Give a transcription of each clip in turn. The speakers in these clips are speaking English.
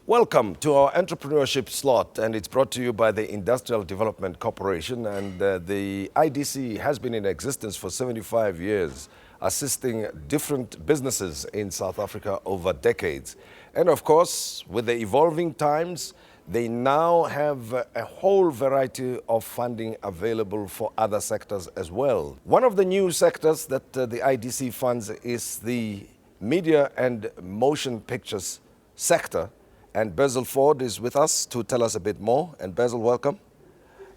Welcome to our entrepreneurship slot, and it's brought to you by the Industrial Development Corporation, and the IDC has been in existence for 75 years, assisting different businesses in South Africa over decades. And of course, with the evolving times, they now have a whole variety of funding available for other sectors as well. One of the new sectors that the IDC funds is the media and motion pictures sector. And Basil Ford is with us to tell us a bit more. And Basil, welcome.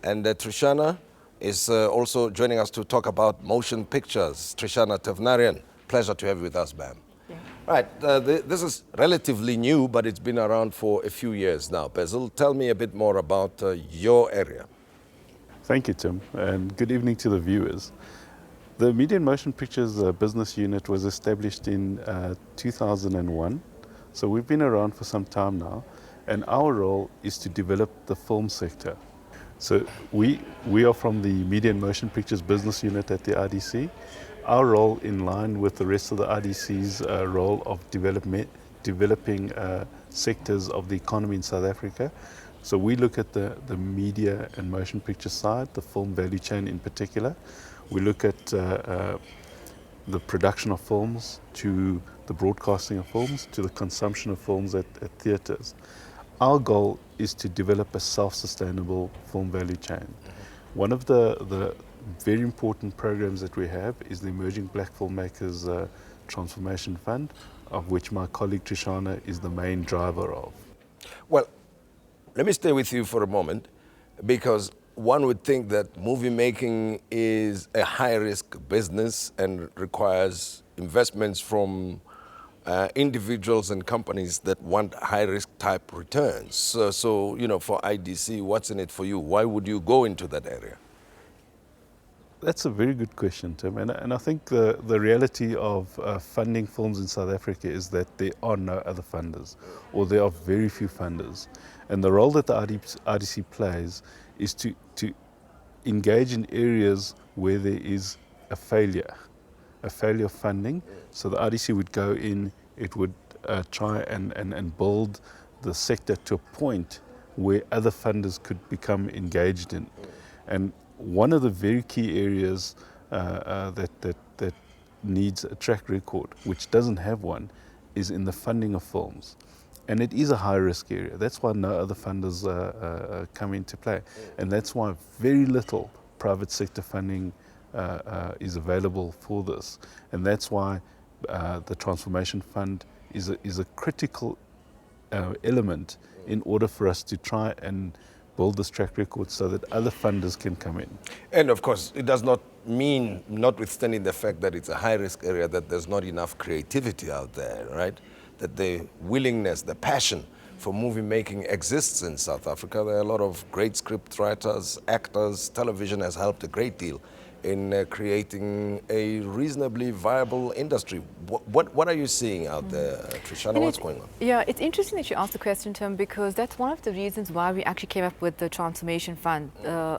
And Trishana is also joining us to talk about motion pictures. Trishana Thevnarain, pleasure to have you with us, ma'am. Yeah. Right, this is relatively new, but it's been around for a few years now. Basil, tell me a bit more about your area. Thank you, Tim, and good evening to the viewers. The Media and Motion Pictures business unit was established in 2001. So we've been around for some time now, and our role is to develop the film sector. So we are from the Media and Motion Pictures business unit at the IDC. Our role, in line with the rest of the IDC's role of developing sectors of the economy in South Africa. So we look at the media and motion picture side, the film value chain in particular. We look at the production of films, to the broadcasting of films, to the consumption of films at theatres. Our goal is to develop a self-sustainable film value chain. One of the very important programs that we have is the Emerging Black Filmmakers Transformation Fund, of which my colleague Trishana is the main driver of. Well, let me stay with you for a moment, because one would think that movie making is a high-risk business and requires investments from individuals and companies that want high-risk type returns. So, you know, for IDC, what's in it for you? Why would you go into that area? That's a very good question, Tim. And I think the reality of funding films in South Africa is that there are no other funders, or there are very few funders. And the role that the IDC plays is to engage in areas where there is a failure of funding. So the IDC would go in, it would try and build the sector to a point where other funders could become engaged in. And one of the very key areas that needs a track record, which doesn't have one, is in the funding of films. And it is a high-risk area. That's why no other funders come into play. And that's why very little private sector funding is available for this. And that's why the Transformation Fund is a critical element in order for us to try and build this track record so that other funders can come in. And of course, it does not mean, notwithstanding the fact that it's a high-risk area, that there's not enough creativity out there, right? That the willingness, the passion for movie making exists in South Africa. There are a lot of great script writers, actors. Television has helped a great deal in creating a reasonably viable industry. What are you seeing out there, Trishana? What's going on? Yeah, it's interesting that you asked the question, Tim, because that's one of the reasons why we actually came up with the Transformation Fund,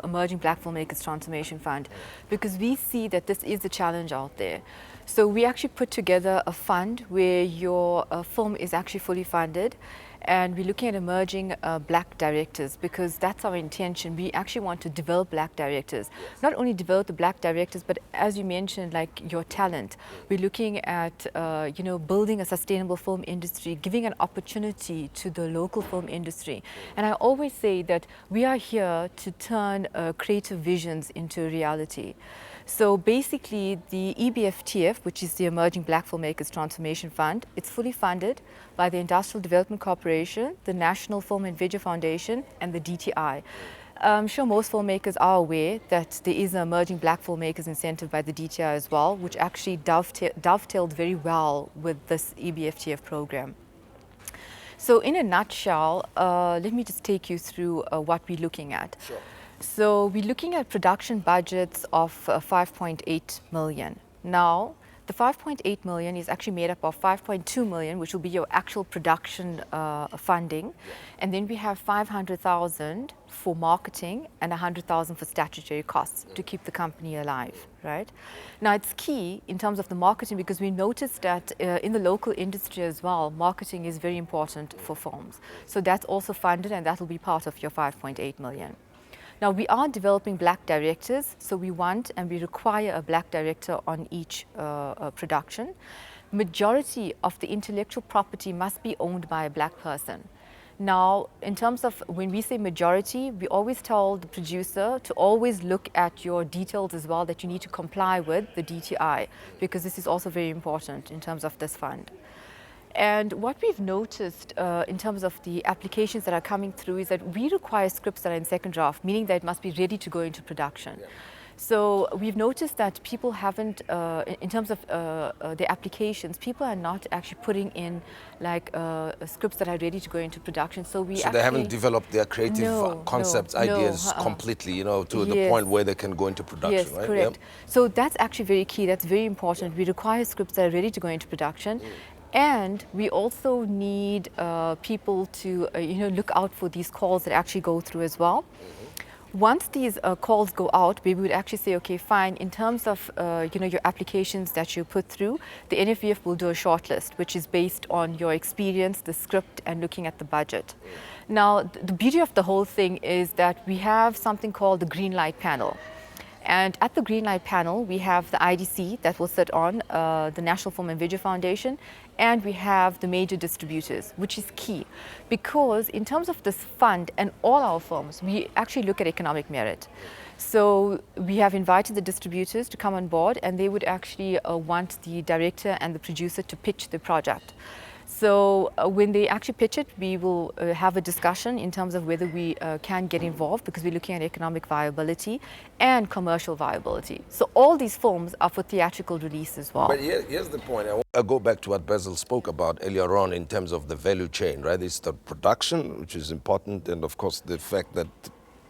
Emerging Black Filmmakers Transformation Fund, because we see that this is a challenge out there. So we actually put together a fund where your film is actually fully funded, and we're looking at emerging black directors, because that's our intention. We actually want to develop black directors. Yes. Not only develop the black directors, but as you mentioned, like your talent. We're looking at building a sustainable film industry, giving an opportunity to the local film industry. And I always say that we are here to turn creative visions into reality. So basically, the EBFTF, which is the Emerging Black Filmmakers Transformation Fund, it's fully funded by the Industrial Development Corporation, the National Film and Video Foundation, and the DTI. I'm sure most filmmakers are aware that there is an Emerging Black Filmmakers incentive by the DTI as well, which actually dovetailed very well with this EBFTF program. So in a nutshell, let me just take you through what we're looking at. Sure. So we're looking at production budgets of 5.8 million. Now, The 5.8 million is actually made up of 5.2 million, which will be your actual production funding. And then we have 500,000 for marketing and 100,000 for statutory costs to keep the company alive, right? Now it's key in terms of the marketing because we noticed that in the local industry as well, marketing is very important for films. So that's also funded and that will be part of your 5.8 million. Now we are developing black directors, so we want and we require a black director on each production. Majority of the intellectual property must be owned by a black person. Now, in terms of when we say majority, we always tell the producer to always look at your details as well, that you need to comply with the DTI, because this is also very important in terms of this fund. And what we've noticed in terms of the applications that are coming through is that we require scripts that are in second draft, meaning that it must be ready to go into production. Yeah. So we've noticed that people haven't, in terms of the applications, people are not actually putting in like scripts that are ready to go into production. So they haven't developed their creative concepts, ideas completely, you know, to the point where they can go into production, yes, right? Correct. Yep. So that's actually very key. That's very important. We require scripts that are ready to go into production. And we also need people to, look out for these calls that actually go through as well. Once these calls go out, we would actually say, okay, fine, in terms of, your applications that you put through, the NFVF will do a shortlist, which is based on your experience, the script, and looking at the budget. Now, the beauty of the whole thing is that we have something called the green light panel. And at the green light panel, we have the IDC that will sit on the National Film and Video Foundation, and we have the major distributors, which is key. Because in terms of this fund and all our films, we actually look at economic merit. So we have invited the distributors to come on board, and they would actually want the director and the producer to pitch the project. So when they actually pitch it, we will have a discussion in terms of whether we can get involved, because we're looking at economic viability and commercial viability. So all these films are for theatrical release as well. But here's the point. I go back to what Basil spoke about earlier on in terms of the value chain, right? It's the production, which is important, and of course the fact that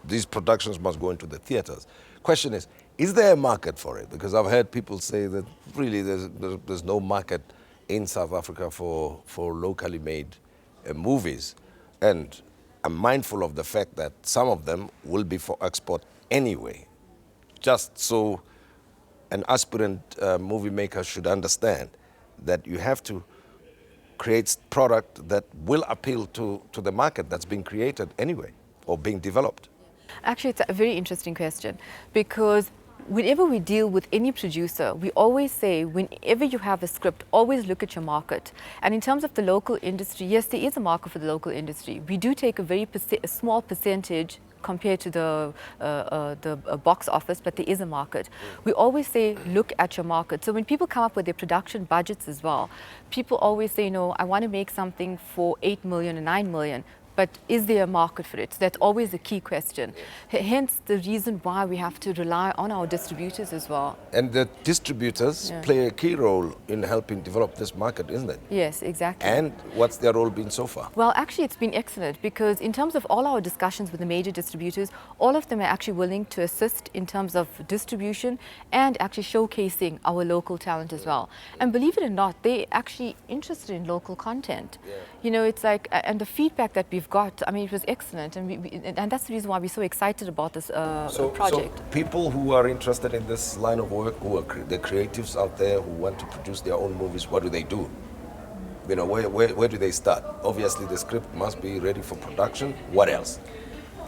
these productions must go into the theaters. Question is there a market for it? Because I've heard people say that really there's no market in South Africa for locally made movies. And I'm mindful of the fact that some of them will be for export anyway. Just so an aspirant movie maker should understand that you have to create product that will appeal to the market that's being created anyway or being developed. Actually, it's a very interesting question, because whenever we deal with any producer, we always say, whenever you have a script, always look at your market. And in terms of the local industry, yes, there is a market for the local industry. We do take a small percentage compared to the box office, but there is a market. We always say, look at your market. So when people come up with their production budgets as well, people always say, I want to make something for 8 million or 9 million. But is there a market for it? So that's always a key question. Hence the reason why we have to rely on our distributors as well. And the distributors play a key role in helping develop this market, isn't it? Yes, exactly. And what's their role been so far? Well, actually, it's been excellent, because in terms of all our discussions with the major distributors, all of them are actually willing to assist in terms of distribution and actually showcasing our local talent as well. And believe it or not, they're actually interested in local content. It's like, and the feedback that we've got, I mean, it was excellent, and that's the reason why we're so excited about this project. So people who are interested in this line of work, who are the creatives out there who want to produce their own movies, what do they do? Where do they start? Obviously, the script must be ready for production. What else?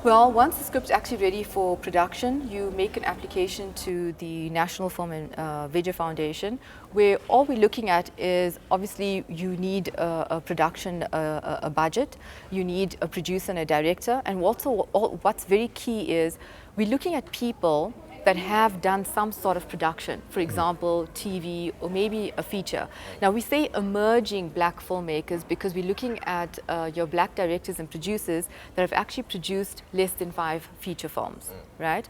Well, once the script's actually ready for production, you make an application to the National Film and Video Foundation, where all we're looking at is, obviously, you need a production, a budget, you need a producer and a director, and also what's very key is we're looking at people that have done some sort of production, for example, TV or maybe a feature. Now we say emerging black filmmakers because we're looking at your black directors and producers that have actually produced less than 5 feature films, right?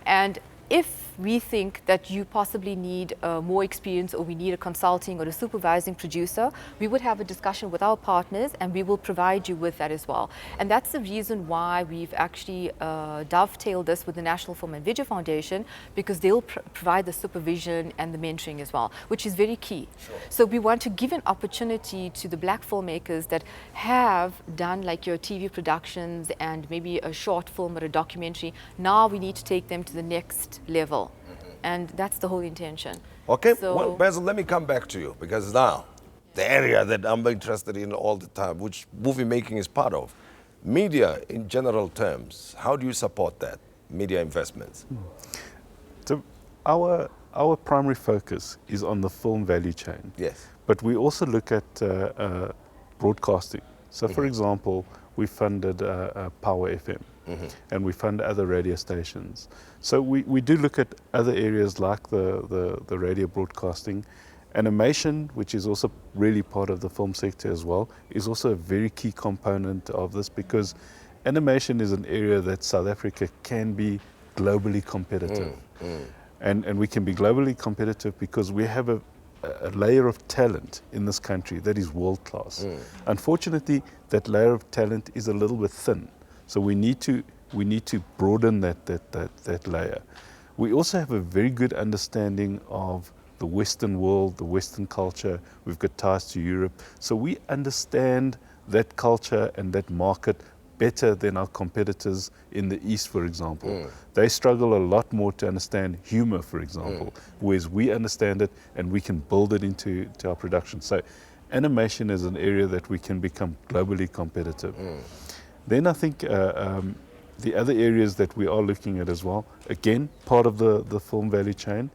And if we think that you possibly need more experience, or we need a consulting or a supervising producer, we would have a discussion with our partners and we will provide you with that as well. And that's the reason why we've actually dovetailed this with the National Film and Video Foundation, because they'll provide the supervision and the mentoring as well, which is very key. Sure. So we want to give an opportunity to the black filmmakers that have done like your TV productions and maybe a short film or a documentary. Now we need to take them to the next level. And that's the whole intention. Okay, So, well, Basil, let me come back to you, because now, the area that I'm interested in all the time, which movie making is part of, media in general terms, how do you support that, media investments? So our primary focus is on the film value chain. Yes. But we also look at broadcasting. So for example, we funded Power FM. And we fund other radio stations. So we do look at other areas like the radio broadcasting. Animation, which is also really part of the film sector as well, is also a very key component of this, because animation is an area that South Africa can be globally competitive. And we can be globally competitive because we have a layer of talent in this country that is world class. Unfortunately, that layer of talent is a little bit thin. So we need to broaden that layer. We also have a very good understanding of the Western world, the Western culture. We've got ties to Europe. So we understand that culture and that market better than our competitors in the East, for example. They struggle a lot more to understand humor, for example, whereas we understand it and we can build it into our production. So animation is an area that we can become globally competitive. Then I think the other areas that we are looking at as well, again, part of the film value chain,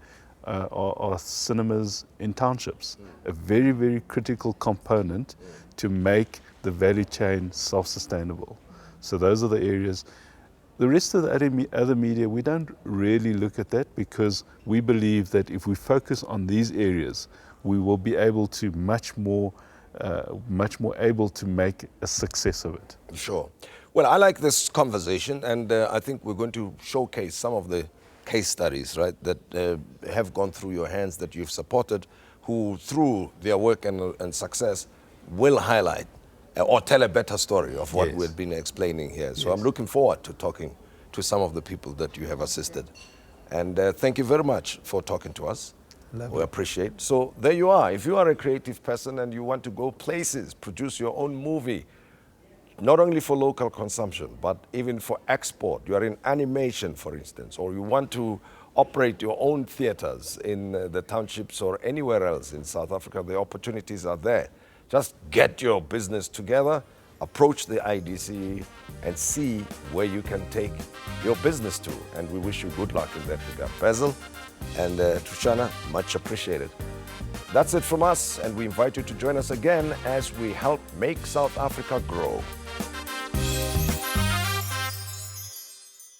are cinemas in townships. A very, very critical component to make the value chain self-sustainable. So those are the areas. The rest of the other media, we don't really look at that, because we believe that if we focus on these areas, we will be able to much more able to make a success of it. Sure. Well, I like this conversation, and I think we're going to showcase some of the case studies, right, that have gone through your hands, that you've supported, who through their work and success will highlight or tell a better story of what we've been explaining here. So I'm looking forward to talking to some of the people that you have assisted. And thank you very much for talking to us. Lovely. We appreciate. So there you are. If you are a creative person and you want to go places, produce your own movie, not only for local consumption, but even for export. You are in animation, for instance, or you want to operate your own theaters in the townships or anywhere else in South Africa, the opportunities are there. Just get your business together, approach the IDC, and see where you can take your business to. And we wish you good luck in that regard. Basil and Trishana, much appreciated. That's it from us, and we invite you to join us again as we help make South Africa grow.